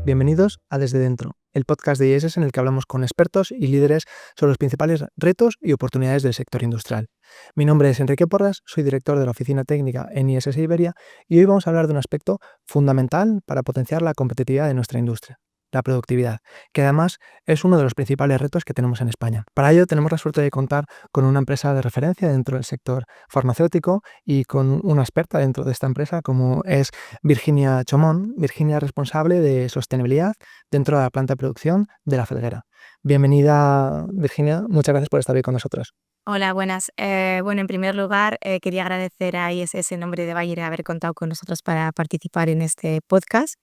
Bienvenidos a Desde Dentro, el podcast de IESES en el que hablamos con expertos y líderes sobre los principales retos y oportunidades del sector industrial. Mi nombre es Enrique Porras, soy director de la oficina técnica en IESES Iberia y hoy vamos a hablar de un aspecto fundamental para potenciar la competitividad de nuestra industria, la productividad, que además es uno de los principales retos que tenemos en España. Para ello tenemos la suerte de contar con una empresa de referencia dentro del sector farmacéutico y con una experta dentro de esta empresa como es Virginia Chomón. Virginia es responsable de sostenibilidad dentro de la planta de producción de La Felguera. Bienvenida, Virginia. Muchas gracias por estar hoy con nosotros. Hola, buenas. Bueno, en primer lugar, quería agradecer a ISS en nombre de Bayer haber contado con nosotros para participar en este podcast.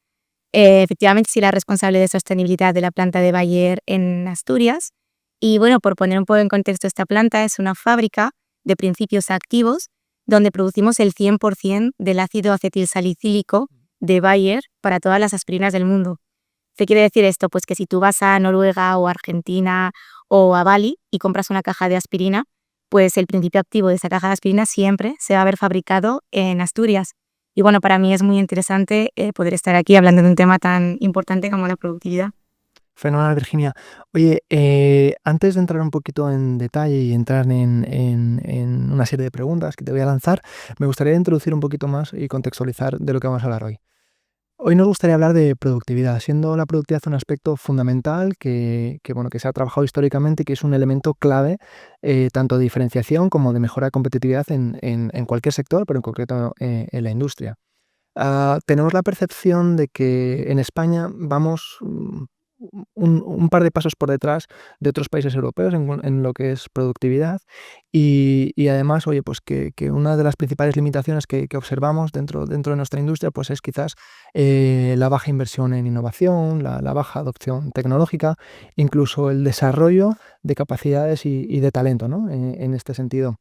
Efectivamente, soy la responsable de sostenibilidad de la planta de Bayer en Asturias. Y bueno, por poner un poco en contexto, esta planta es una fábrica de principios activos donde producimos el 100% del ácido acetilsalicílico de Bayer para todas las aspirinas del mundo. ¿Qué quiere decir esto? Pues que si tú vas a Noruega o Argentina o a Bali y compras una caja de aspirina, pues el principio activo de esa caja de aspirina siempre se va a haber fabricado en Asturias. Y bueno, para mí es muy interesante poder estar aquí hablando de un tema tan importante como la productividad. Fenomenal, Virginia. Oye, antes de entrar un poquito en detalle y entrar en una serie de preguntas que te voy a lanzar, me gustaría introducir un poquito más y contextualizar de lo que vamos a hablar hoy. Hoy nos gustaría hablar de productividad, siendo la productividad un aspecto fundamental bueno, que se ha trabajado históricamente y que es un elemento clave tanto de diferenciación como de mejora de competitividad en cualquier sector, pero en concreto en la industria. Tenemos la percepción de que en España vamos un par de pasos por detrás de otros países europeos en lo que es productividad y además, oye, pues que una de las principales limitaciones que observamos dentro de nuestra industria pues es quizás la baja inversión en innovación, la baja adopción tecnológica, incluso el desarrollo de capacidades y de talento, ¿no? En este sentido.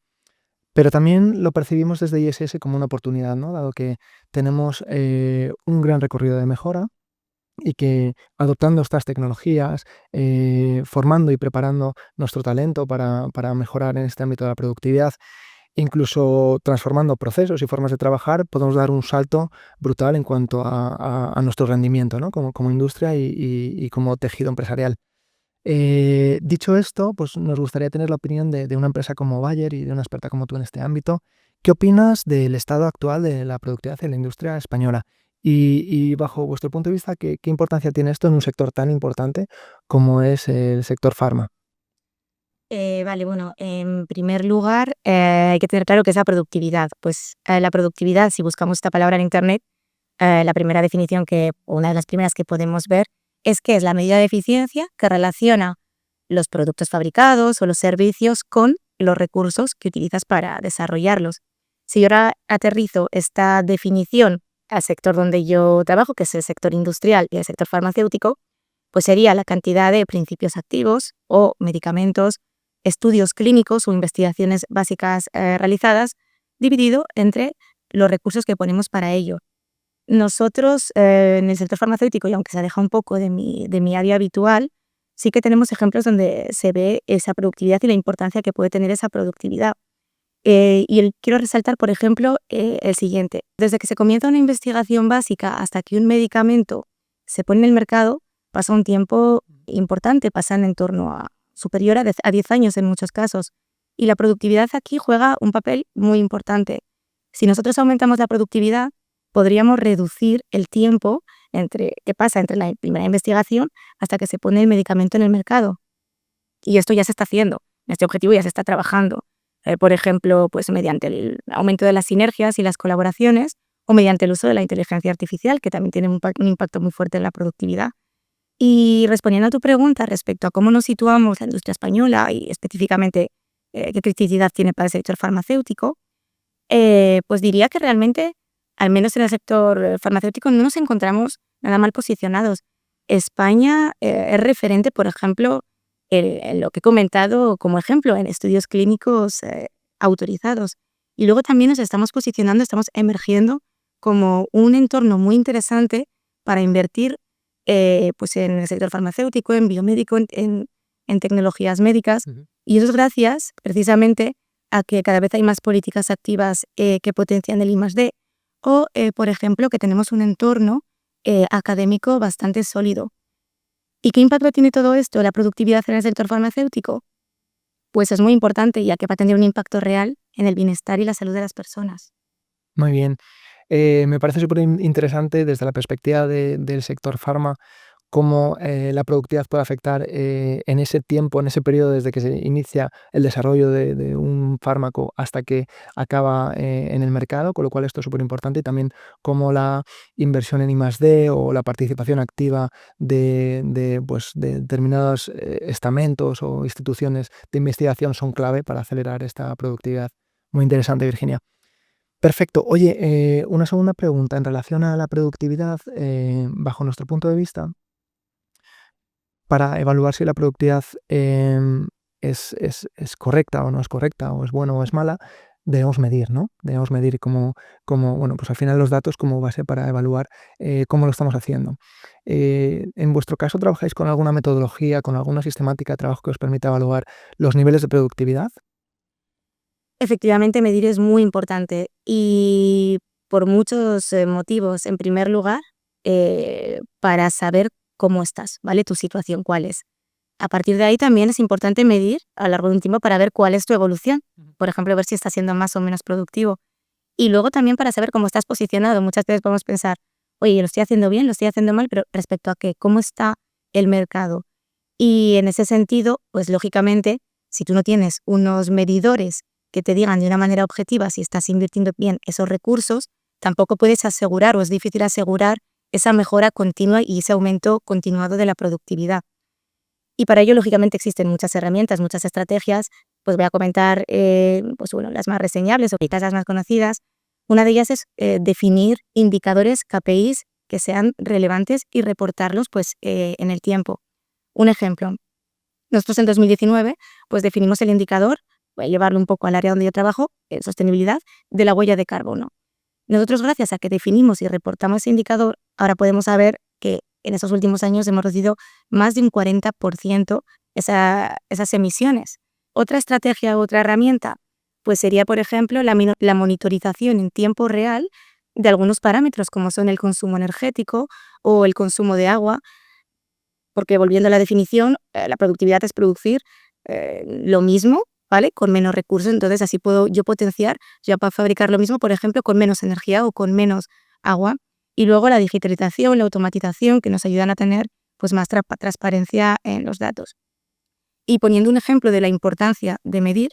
Pero también lo percibimos desde ISS como una oportunidad, ¿no? Dado que tenemos un gran recorrido de mejora y que adoptando estas tecnologías, formando y preparando nuestro talento para mejorar en este ámbito de la productividad, incluso transformando procesos y formas de trabajar, podemos dar un salto brutal en cuanto a nuestro rendimiento, ¿no? Como industria y como tejido empresarial. Dicho esto, pues nos gustaría tener la opinión de una empresa como Bayer y de una experta como tú en este ámbito. ¿Qué opinas del estado actual de la productividad en la industria española? Y bajo vuestro punto de vista, ¿qué importancia tiene esto en un sector tan importante como es el sector farma? Vale, bueno, en primer lugar, hay que tener claro qué es la productividad. Pues la productividad, si buscamos esta palabra en Internet, la primera definición o una de las primeras que podemos ver es que es la medida de eficiencia que relaciona los productos fabricados o los servicios con los recursos que utilizas para desarrollarlos. Si yo ahora aterrizo esta definición al sector donde yo trabajo, que es el sector industrial y el sector farmacéutico, pues sería la cantidad de principios activos o medicamentos, estudios clínicos o investigaciones básicas realizadas, dividido entre los recursos que ponemos para ello. Nosotros, en el sector farmacéutico, y aunque se aleja un poco de mi área habitual, sí que tenemos ejemplos donde se ve esa productividad y la importancia que puede tener esa productividad. Quiero resaltar, por ejemplo, el siguiente. Desde que se comienza una investigación básica hasta que un medicamento se pone en el mercado, pasa un tiempo importante, pasan en torno a superior a 10 años en muchos casos. Y la productividad aquí juega un papel muy importante. Si nosotros aumentamos la productividad, podríamos reducir el tiempo que pasa entre la primera investigación hasta que se pone el medicamento en el mercado. Y esto ya se está haciendo, este objetivo ya se está trabajando. Por ejemplo, pues mediante el aumento de las sinergias y las colaboraciones o mediante el uso de la inteligencia artificial, que también tiene un impacto muy fuerte en la productividad. Y respondiendo a tu pregunta respecto a cómo nos situamos la industria española y específicamente qué criticidad tiene para el sector farmacéutico, pues diría que realmente, al menos en el sector farmacéutico, no nos encontramos nada mal posicionados. España es referente, por ejemplo, en lo que he comentado como ejemplo, en estudios clínicos autorizados. Y luego también nos estamos posicionando, estamos emergiendo como un entorno muy interesante para invertir pues en el sector farmacéutico, en biomédico, en tecnologías médicas. Ujú. Y eso es gracias, precisamente, a que cada vez hay más políticas activas que potencian el I+D o, por ejemplo, que tenemos un entorno académico bastante sólido. ¿Y qué impacto tiene todo esto, la productividad en el sector farmacéutico? Pues es muy importante, ya que va a tener un impacto real en el bienestar y la salud de las personas. Muy bien. Me parece súper interesante desde la perspectiva del sector farma, cómo la productividad puede afectar en ese tiempo, en ese periodo desde que se inicia el desarrollo de un fármaco hasta que acaba en el mercado, con lo cual esto es súper importante. Y también cómo la inversión en I+D o la participación activa pues, de determinados estamentos o instituciones de investigación son clave para acelerar esta productividad. Muy interesante, Virginia. Perfecto. Oye, una segunda pregunta en relación a la productividad, bajo nuestro punto de vista, para evaluar si la productividad es correcta o no es correcta, o es buena o es mala, debemos medir, ¿no? Debemos medir bueno, pues al final los datos como base para evaluar cómo lo estamos haciendo. En vuestro caso, ¿trabajáis con alguna metodología, con alguna sistemática de trabajo que os permita evaluar los niveles de productividad? Efectivamente, medir es muy importante y por muchos motivos. En primer lugar, para saber cómo estás, ¿vale? Tu situación, cuál es. A partir de ahí también es importante medir a lo largo de un tiempo para ver cuál es tu evolución. Por ejemplo, ver si estás siendo más o menos productivo. Y luego también para saber cómo estás posicionado. Muchas veces podemos pensar, oye, lo estoy haciendo bien, lo estoy haciendo mal, pero respecto a qué, cómo está el mercado. Y en ese sentido, pues lógicamente, si tú no tienes unos medidores que te digan de una manera objetiva si estás invirtiendo bien esos recursos, tampoco puedes asegurar o es difícil asegurar esa mejora continua y ese aumento continuado de la productividad. Y para ello, lógicamente, existen muchas herramientas, muchas estrategias. Pues voy a comentar pues bueno, las más reseñables o quizás las más conocidas. Una de ellas es definir indicadores KPIs que sean relevantes y reportarlos pues, en el tiempo. Un ejemplo, nosotros en 2019 pues definimos el indicador, voy a llevarlo un poco al área donde yo trabajo, sostenibilidad, de la huella de carbono. Nosotros, gracias a que definimos y reportamos ese indicador, ahora podemos saber que en esos últimos años hemos reducido más de un 40% esas emisiones. Otra estrategia, otra herramienta, pues sería, por ejemplo, la monitorización en tiempo real de algunos parámetros, como son el consumo energético o el consumo de agua, porque volviendo a la definición, la productividad es producir lo mismo, ¿vale? Con menos recursos. Entonces así puedo yo potenciar, ya para fabricar lo mismo, por ejemplo, con menos energía o con menos agua. Y luego la digitalización, la automatización, que nos ayudan a tener pues más transparencia en los datos. Y poniendo un ejemplo de la importancia de medir,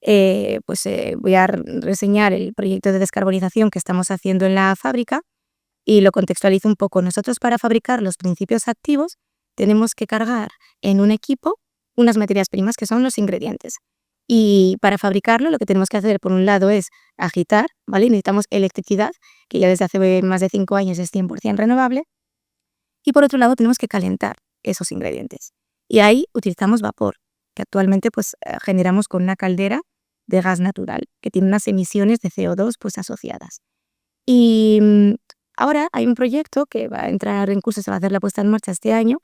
voy a reseñar el proyecto de descarbonización que estamos haciendo en la fábrica y lo contextualizo un poco. Nosotros, para fabricar los principios activos, tenemos que cargar en un equipo unas materias primas que son los ingredientes. Y para fabricarlo, lo que tenemos que hacer, por un lado, es agitar, ¿vale? Necesitamos electricidad, que ya desde hace más de 5 años es 100% renovable. Y por otro lado, tenemos que calentar esos ingredientes. Y ahí utilizamos vapor, que actualmente pues, generamos con una caldera de gas natural, que tiene unas emisiones de CO2 pues, asociadas. Y ahora hay un proyecto que va a entrar en curso, se va a hacer la puesta en marcha este año,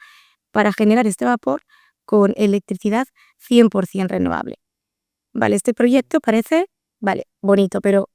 para generar este vapor con electricidad 100% renovable. Vale, este proyecto parece, vale, bonito, pero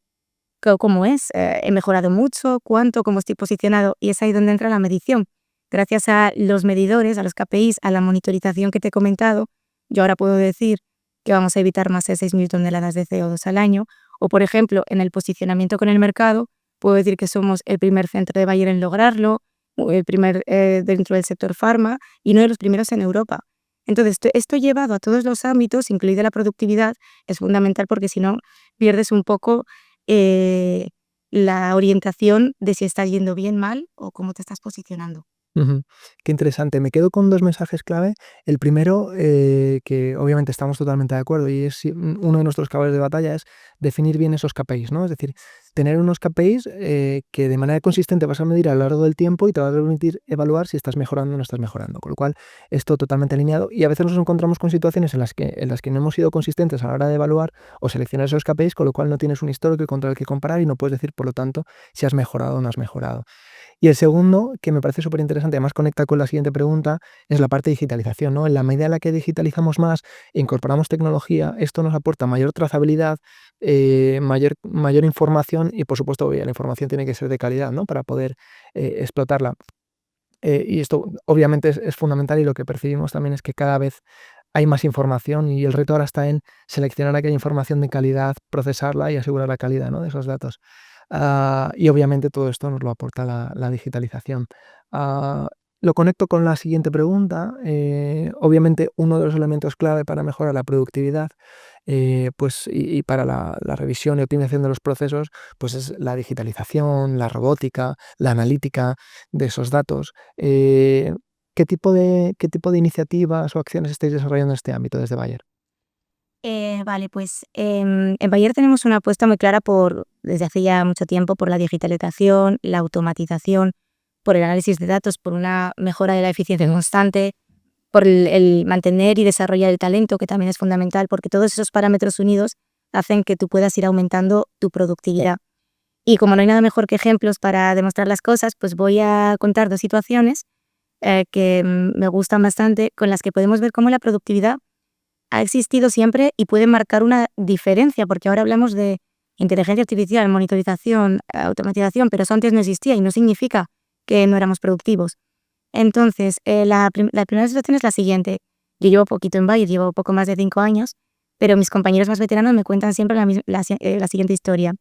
¿cómo es? ¿He mejorado mucho? ¿Cuánto? ¿Cómo estoy posicionado? Y es ahí donde entra la medición. Gracias a los medidores, a los KPIs, a la monitorización que te he comentado, yo ahora puedo decir que vamos a evitar más de 6.000 toneladas de CO2 al año. O, por ejemplo, en el posicionamiento con el mercado, puedo decir que somos el primer centro de Bayer en lograrlo, o el primer dentro del sector farma y uno de los primeros en Europa. Entonces, esto llevado a todos los ámbitos, incluida la productividad, es fundamental porque si no, pierdes un poco la orientación de si estás yendo bien, mal o cómo te estás posicionando. Ujú. Qué interesante. Me quedo con 2 mensajes clave. El primero, que obviamente estamos totalmente de acuerdo y es uno de nuestros caballos de batalla, es definir bien esos KPIs, ¿no? Es decir, tener unos KPIs que de manera consistente vas a medir a lo largo del tiempo y te va a permitir evaluar si estás mejorando o no estás mejorando. Con lo cual, esto totalmente alineado y a veces nos encontramos con situaciones en las que no hemos sido consistentes a la hora de evaluar o seleccionar esos KPIs, con lo cual no tienes un histórico contra el que comparar y no puedes decir, por lo tanto, si has mejorado o no has mejorado. Y el segundo, que me parece súper interesante, además conecta con la siguiente pregunta, es la parte de digitalización, ¿no? En la medida en la que digitalizamos más, incorporamos tecnología, esto nos aporta mayor trazabilidad, mayor información información y, por supuesto, la información tiene que ser de calidad, ¿no? Para poder explotarla. Y esto obviamente es fundamental, y lo que percibimos también es que cada vez hay más información, y el reto ahora está en seleccionar aquella información de calidad, procesarla y asegurar la calidad, ¿no? De esos datos. Y obviamente todo esto nos lo aporta la digitalización. Ah, lo conecto con la siguiente pregunta. Obviamente uno de los elementos clave para mejorar la productividad, pues, y para la revisión y optimización de los procesos, pues es la digitalización, la robótica, la analítica de esos datos. ¿Qué tipo de iniciativas o acciones estáis desarrollando en este ámbito desde Bayer? Vale, pues en Bayer tenemos una apuesta muy clara desde hace ya mucho tiempo, por la digitalización, la automatización, por el análisis de datos, por una mejora de la eficiencia constante, por el mantener y desarrollar el talento, que también es fundamental, porque todos esos parámetros unidos hacen que tú puedas ir aumentando tu productividad. Y como no hay nada mejor que ejemplos para demostrar las cosas, pues voy a contar 2 situaciones que me gustan bastante, con las que podemos ver cómo la productividad ha existido siempre y puede marcar una diferencia, porque ahora hablamos de inteligencia artificial, monitorización, automatización, pero eso antes no existía y no significa que no éramos productivos. Entonces, la primera situación es la siguiente. Yo llevo poquito en Bayer, llevo poco más de 5 años, pero mis compañeros más veteranos me cuentan siempre la siguiente historia.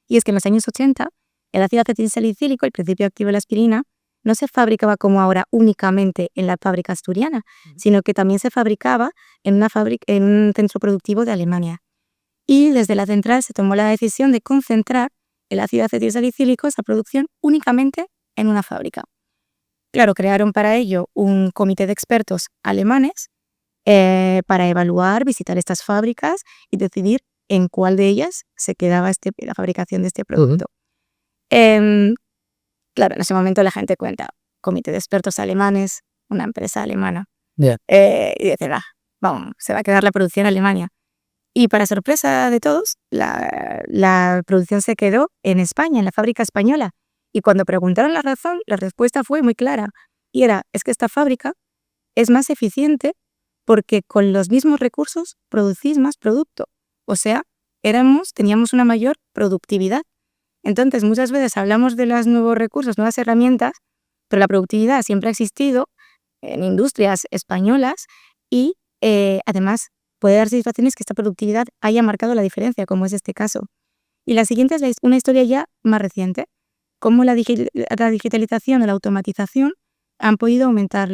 Y es que en los años 80, el ácido acetilsalicílico, el principio activo de la aspirina, no se fabricaba como ahora únicamente en la fábrica asturiana, sino que también se fabricaba en un centro productivo de Alemania. Y desde la central se tomó la decisión de concentrar el ácido acetilsalicílico, esa producción, únicamente en una fábrica. Claro, crearon para ello un comité de expertos alemanes para evaluar, visitar estas fábricas y decidir en cuál de ellas se quedaba la fabricación de este producto. Em, Claro, en ese momento la gente cuenta, comité de expertos alemanes, una empresa alemana. Ya. Y dice, vamos, se va a quedar la producción en Alemania. Y para sorpresa de todos, la producción se quedó en España, en la fábrica española. Y cuando preguntaron la razón, la respuesta fue muy clara. Y es que esta fábrica es más eficiente porque con los mismos recursos producís más producto. O sea, teníamos una mayor productividad. Entonces, muchas veces hablamos de los nuevos recursos, nuevas herramientas, pero la productividad siempre ha existido en industrias españolas y además puede darse situaciones que esta productividad haya marcado la diferencia, como es este caso. Y la siguiente es una historia ya más reciente, cómo la digitalización o la automatización han podido aumentar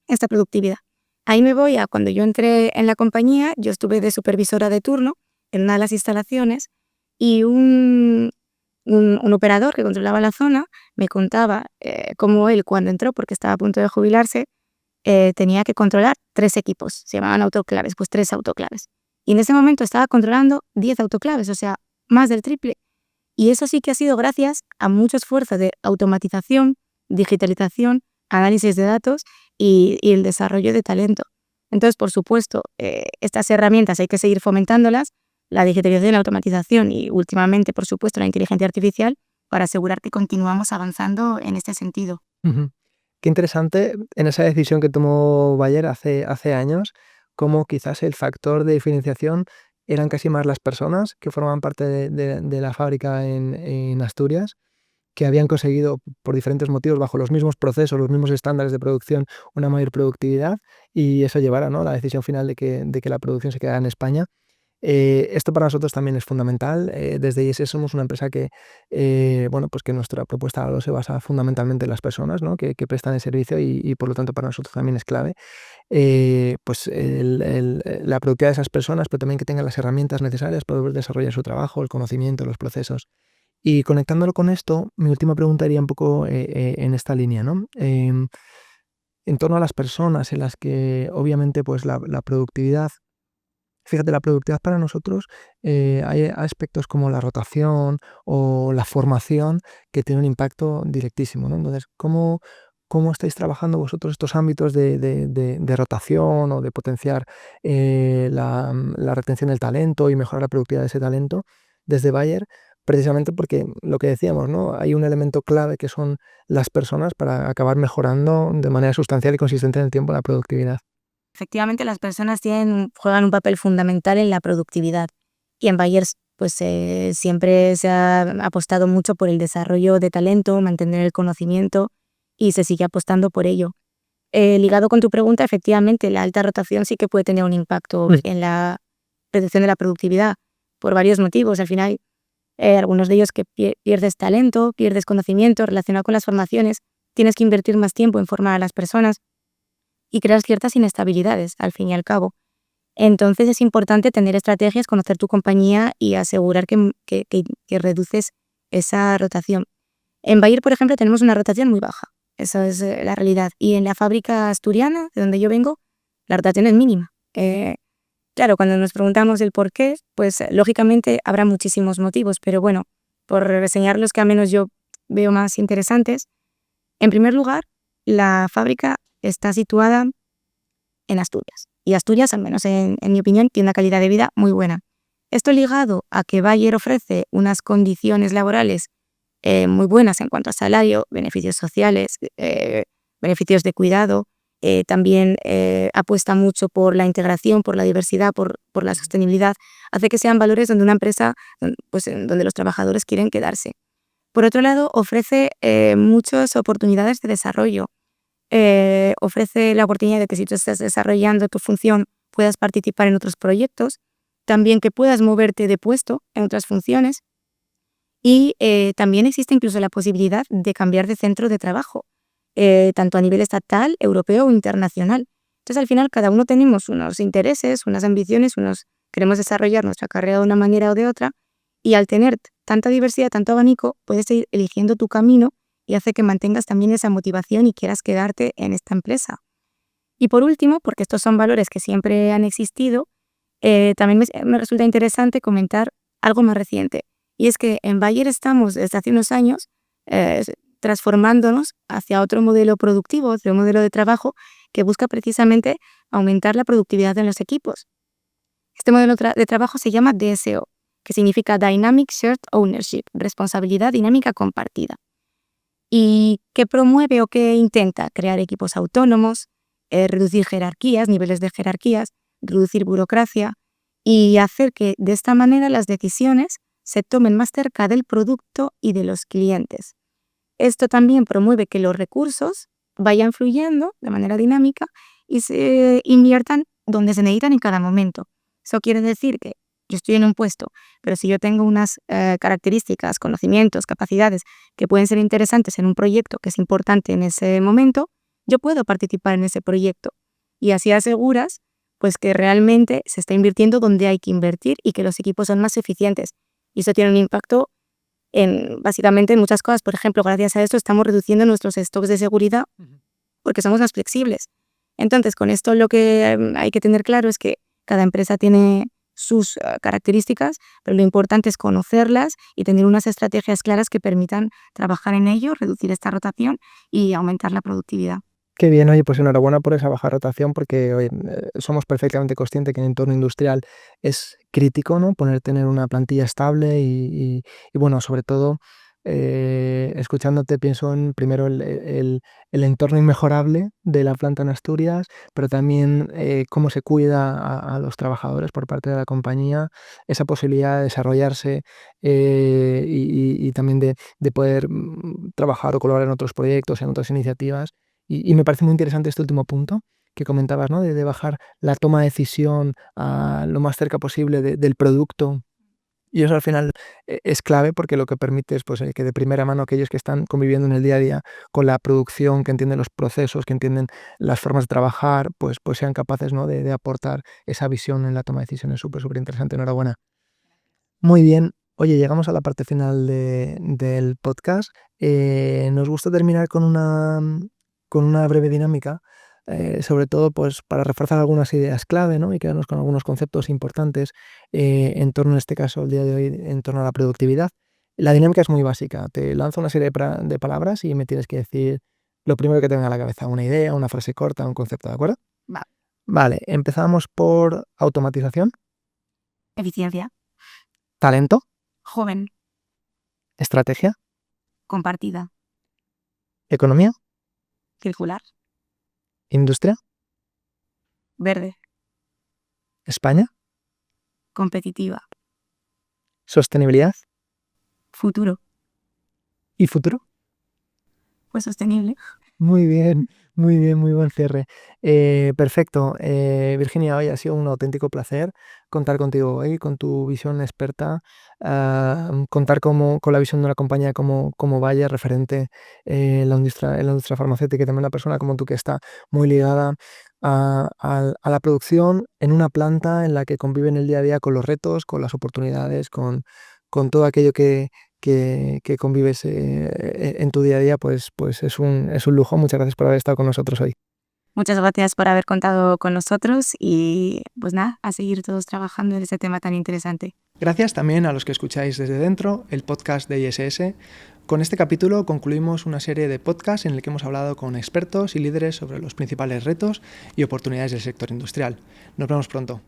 esta productividad. Ahí me voy a cuando yo entré en la compañía. Yo estuve de supervisora de turno en una de las instalaciones y un operador que controlaba la zona me contaba cómo él, cuando entró, porque estaba a punto de jubilarse, tenía que controlar 3 equipos, se llamaban autoclaves, pues 3 autoclaves. Y en ese momento estaba controlando 10 autoclaves, o sea, más del triple. Y eso sí que ha sido gracias a mucho esfuerzo de automatización, digitalización, análisis de datos y el desarrollo de talento. Entonces, por supuesto, estas herramientas hay que seguir fomentándolas, la digitalización, la automatización y últimamente, por supuesto, la inteligencia artificial, para asegurar que continuamos avanzando en este sentido. Qué interesante en esa decisión que tomó Bayer hace años, cómo quizás el factor de diferenciación eran casi más las personas que formaban parte de la fábrica en Asturias, que habían conseguido por diferentes motivos, bajo los mismos procesos, los mismos estándares de producción, una mayor productividad, y eso llevara, ¿no?, a la decisión final de que la producción se quedara en España. Esto para nosotros también es fundamental. Desde ISS somos una empresa que, bueno, pues que nuestra propuesta de valor se basa fundamentalmente en las personas, ¿no?, que prestan el servicio, y por lo tanto para nosotros también es clave, pues la productividad de esas personas, pero también que tengan las herramientas necesarias para poder desarrollar su trabajo, el conocimiento, los procesos. Y conectándolo con esto, mi última pregunta iría un poco en esta línea, ¿no? En torno a las personas, en las que obviamente pues la productividad, fíjate, la productividad para nosotros, hay aspectos como la rotación o la formación que tienen un impacto directísimo, ¿no? Entonces, ¿cómo estáis trabajando vosotros estos ámbitos de rotación o de potenciar la retención del talento y mejorar la productividad de ese talento desde Bayer? Precisamente porque lo que decíamos, ¿no? Hay un elemento clave que son las personas para acabar mejorando de manera sustancial y consistente en el tiempo la productividad. Efectivamente, las personas juegan un papel fundamental en la productividad y en Bayer pues siempre se ha apostado mucho por el desarrollo de talento, mantener el conocimiento y se sigue apostando por ello. Ligado con tu pregunta, efectivamente, la alta rotación sí que puede tener un impacto en la reducción de la productividad por varios motivos. Al final, algunos de ellos que pierdes talento, pierdes conocimiento relacionado con las formaciones, tienes que invertir más tiempo en formar a las personas y creas ciertas inestabilidades, al fin y al cabo. Entonces es importante tener estrategias, conocer tu compañía y asegurar que reduces esa rotación. En Bayer, por ejemplo, tenemos una rotación muy baja. Esa es la realidad. Y en la fábrica asturiana, de donde yo vengo, la rotación es mínima. Claro, cuando nos preguntamos el por qué, pues lógicamente habrá muchísimos motivos, pero bueno, por reseñar los que al menos yo veo más interesantes. En primer lugar, la fábrica está situada en Asturias. Y Asturias, al menos en mi opinión, tiene una calidad de vida muy buena. Esto ligado a que Bayer ofrece unas condiciones laborales muy buenas en cuanto a salario, beneficios sociales, beneficios de cuidado. También apuesta mucho por la integración, por la diversidad, por la sostenibilidad. Hace que sean valores donde una empresa, pues, donde los trabajadores quieren quedarse. Por otro lado, ofrece muchas oportunidades de desarrollo. Ofrece la oportunidad de que si tú estás desarrollando tu función puedas participar en otros proyectos, también que puedas moverte de puesto en otras funciones y también existe incluso la posibilidad de cambiar de centro de trabajo, tanto a nivel estatal, europeo o internacional. Entonces al final cada uno tenemos unos intereses, unas ambiciones, queremos desarrollar nuestra carrera de una manera o de otra y al tener tanta diversidad, tanto abanico, puedes ir eligiendo tu camino y hace que mantengas también esa motivación y quieras quedarte en esta empresa. Y por último, porque estos son valores que siempre han existido, también me resulta interesante comentar algo más reciente. Y es que en Bayer estamos desde hace unos años transformándonos hacia otro modelo productivo, hacia un modelo de trabajo que busca precisamente aumentar la productividad en los equipos. Este modelo de trabajo se llama DSO, que significa Dynamic Shared Ownership, responsabilidad dinámica compartida. ¿Y qué promueve o qué intenta? Crear equipos autónomos, reducir jerarquías, niveles de jerarquías, reducir burocracia y hacer que de esta manera las decisiones se tomen más cerca del producto y de los clientes. Esto también promueve que los recursos vayan fluyendo de manera dinámica y se inviertan donde se necesitan en cada momento. Eso quiere decir que yo estoy en un puesto, pero si yo tengo unas características, conocimientos, capacidades que pueden ser interesantes en un proyecto que es importante en ese momento, yo puedo participar en ese proyecto. Y así aseguras pues, que realmente se está invirtiendo donde hay que invertir y que los equipos son más eficientes. Y eso tiene un impacto básicamente en muchas cosas. Por ejemplo, gracias a esto estamos reduciendo nuestros stocks de seguridad porque somos más flexibles. Entonces, con esto lo que hay que tener claro es que cada empresa tiene sus características, pero lo importante es conocerlas y tener unas estrategias claras que permitan trabajar en ello, reducir esta rotación y aumentar la productividad. Qué bien, oye, pues enhorabuena por esa baja rotación, porque oye, somos perfectamente conscientes que en el entorno industrial es crítico, ¿no? Tener una plantilla estable y bueno, sobre todo, escuchándote pienso en primero el entorno inmejorable de la planta en Asturias, pero también cómo se cuida a los trabajadores por parte de la compañía, esa posibilidad de desarrollarse y también de poder trabajar o colaborar en otros proyectos, en otras iniciativas. Y me parece muy interesante este último punto que comentabas, ¿no? De bajar la toma de decisión a lo más cerca posible del producto. Y eso al final es clave porque lo que permite es pues, que de primera mano aquellos que están conviviendo en el día a día con la producción, que entienden los procesos, que entienden las formas de trabajar, pues sean capaces, ¿no? de aportar esa visión en la toma de decisiones. Súper, súper interesante. Enhorabuena. Muy bien. Oye, llegamos a la parte final del podcast. Nos gusta terminar con una breve dinámica, sobre todo pues, para reforzar algunas ideas clave, ¿no? Y quedarnos con algunos conceptos importantes en torno, en este caso, el día de hoy, en torno a la productividad. La dinámica es muy básica. Te lanzo una serie de palabras y me tienes que decir lo primero que te venga a la cabeza. Una idea, una frase corta, un concepto, ¿de acuerdo? Va. Vale, empezamos por automatización, Eficiencia, talento, joven, estrategia, compartida, economía, circular, industria, verde, España, competitiva, Sostenibilidad Futuro, y futuro. pues sostenible. Muy bien, muy bien, muy buen cierre. Perfecto. Virginia, hoy ha sido un auténtico placer contar contigo hoy, con tu visión experta, contar con la visión de una compañía como Bayer, referente en la industria farmacéutica, y también una persona como tú que está muy ligada a la producción en una planta en la que conviven el día a día con los retos, con las oportunidades, con todo aquello que convives en tu día a día, pues es un lujo. Muchas gracias por haber estado con nosotros hoy. Muchas gracias por haber contado con nosotros y pues nada, a seguir todos trabajando en este tema tan interesante. Gracias también a los que escucháis desde dentro el podcast de ISS. Con este capítulo concluimos una serie de podcasts en el que hemos hablado con expertos y líderes sobre los principales retos y oportunidades del sector industrial. Nos vemos pronto.